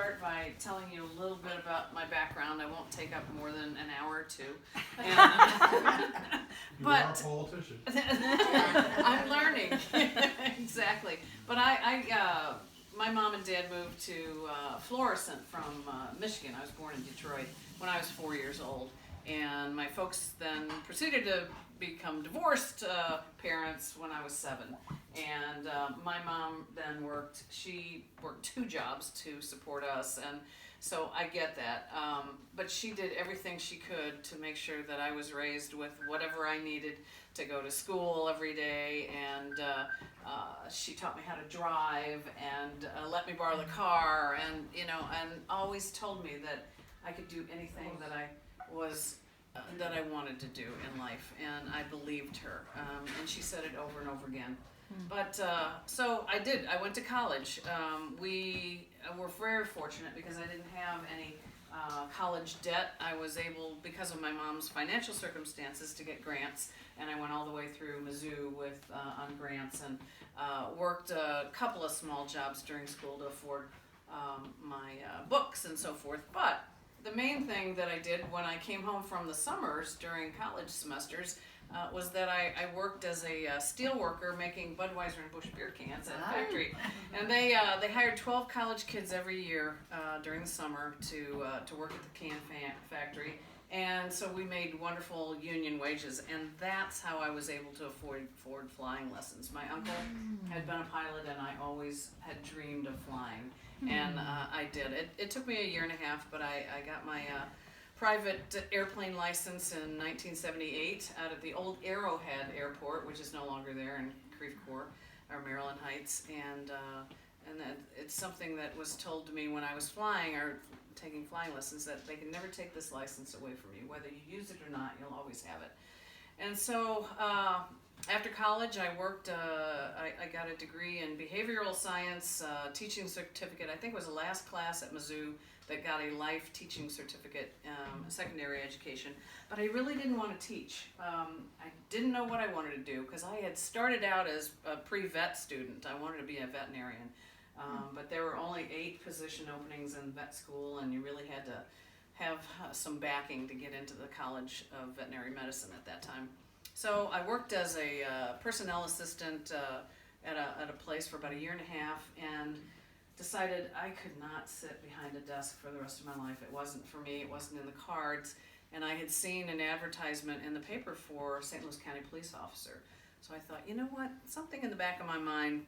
start by telling you a little bit about my background. I won't take up more than an hour or two. And, You are a politician. I'm learning. Exactly. But my mom and dad moved to Florissant from Michigan. I was born in Detroit when I was 4 years old. And my folks then proceeded to become divorced parents when I was 7. And my mom then she worked 2 jobs to support us, and so I get that. But she did everything she could to make sure that I was raised with whatever I needed to go to school every day, and she taught me how to drive and let me borrow the car, and and always told me that I could do anything that I wanted to do in life, and I believed her, and she said it over and over again. But so I did. I went to college. We were very fortunate because I didn't have any college debt. I was able, because of my mom's financial circumstances, to get grants, and I went all the way through Mizzou on grants, and worked a couple of small jobs during school to afford my books and so forth. But the main thing that I did when I came home from the summers during college semesters was that I worked as a steel worker making Budweiser and Busch beer cans at a factory. And they hired 12 college kids every year during the summer to work at the can factory. And so we made wonderful union wages, and that's how I was able to afford flying lessons. My uncle had been a pilot, and I always had dreamed of flying. And I did. It took me a year and a half, but I got my private airplane license in 1978 out at the old Arrowhead Airport, which is no longer there in Creve Coeur or Maryland Heights. And it's something that was told to me when I was flying or taking flying lessons, that they can never take this license away from you. Whether you use it or not, you'll always have it. And so after college, I worked, I got a degree in behavioral science, teaching certificate. I think it was the last class at Mizzou that got a life teaching certificate, secondary education. But I really didn't want to teach. I didn't know what I wanted to do because I had started out as a pre-vet student. I wanted to be a veterinarian. But there were only 8 position openings in vet school, and you really had to have some backing to get into the College of Veterinary Medicine at that time. So I worked as a personnel assistant at a place for about a year and a half, and decided I could not sit behind a desk for the rest of my life. It wasn't for me. It wasn't in the cards. And I had seen an advertisement in the paper for St. Louis County police officer. So I thought, you know what? Something in the back of my mind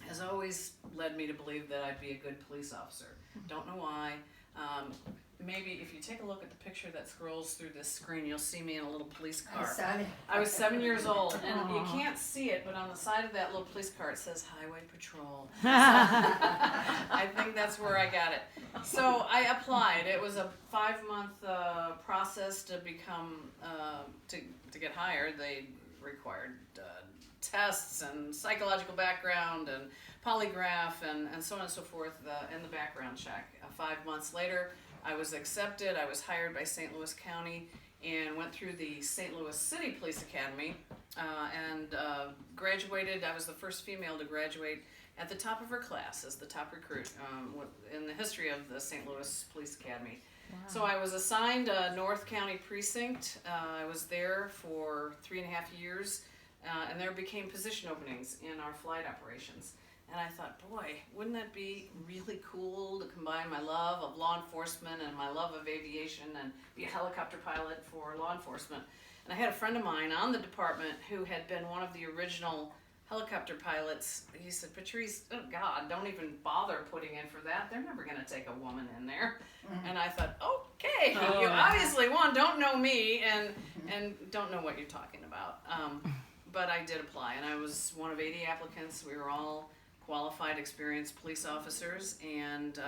has always led me to believe that I'd be a good police officer. Don't know why. Maybe if you take a look at the picture that scrolls through this screen, you'll see me in a little police car. I was 7 years old, and you can't see it, but on the side of that little police car it says Highway Patrol. So, I think that's where I got it. So I applied. It was a 5-month process to become to get hired. They required tests and psychological background and polygraph and so on and so forth in the background check. 5 months later, I was accepted. I was hired by St. Louis County and went through the St. Louis City Police Academy and graduated. I was the first female to graduate at the top of her class as the top recruit in the history of the St. Louis Police Academy. Wow. So I was assigned a North County precinct. I was there for 3.5 years, and there became position openings in our flight operations. And I thought, boy, wouldn't that be really cool to combine my love of law enforcement and my love of aviation and be a helicopter pilot for law enforcement. And I had a friend of mine on the department who had been one of the original helicopter pilots. He said, Patrice, oh God, don't even bother putting in for that. They're never going to take a woman in there. Mm-hmm. And I thought, okay, you obviously, don't know me and don't know what you're talking about. But I did apply, and I was one of 80 applicants. We were all qualified, experienced police officers, and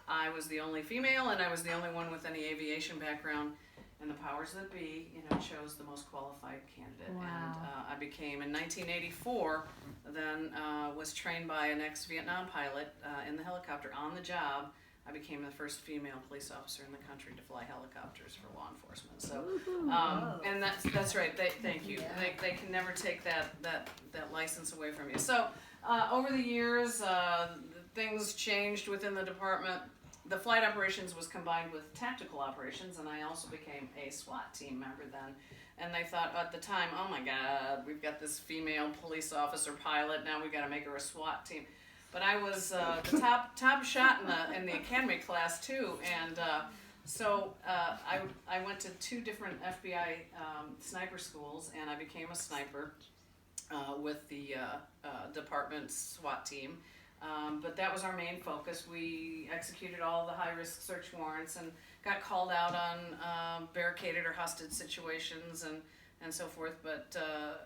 I was the only female, and I was the only one with any aviation background. And the powers that be, chose the most qualified candidate. Wow. And I became, in 1984, then was trained by an ex-Vietnam pilot in the helicopter on the job. I became the first female police officer in the country to fly helicopters for law enforcement. So, and that's right. Thank you. Yeah. They can never take that license away from you. So, over the years, things changed within the department. The flight operations was combined with tactical operations, and I also became a SWAT team member then. And they thought at the time, oh my God, we've got this female police officer pilot, now we gotta make her a SWAT team. But I was the top shot in the academy class too, and I went to 2 different FBI sniper schools, and I became a sniper with the department's SWAT team. But that was our main focus. We executed all the high-risk search warrants and got called out on barricaded or hostage situations and so forth. But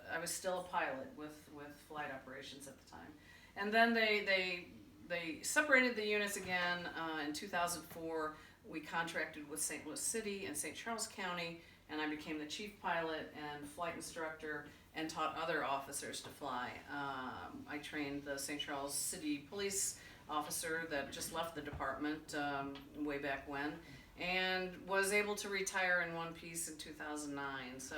I was still a pilot with flight operations at the time. And then they separated the units again in 2004. We contracted with St. Louis City and St. Charles County, and I became the chief pilot and flight instructor and taught other officers to fly. I trained the St. Charles City police officer that just left the department way back when, and was able to retire in one piece in 2009. So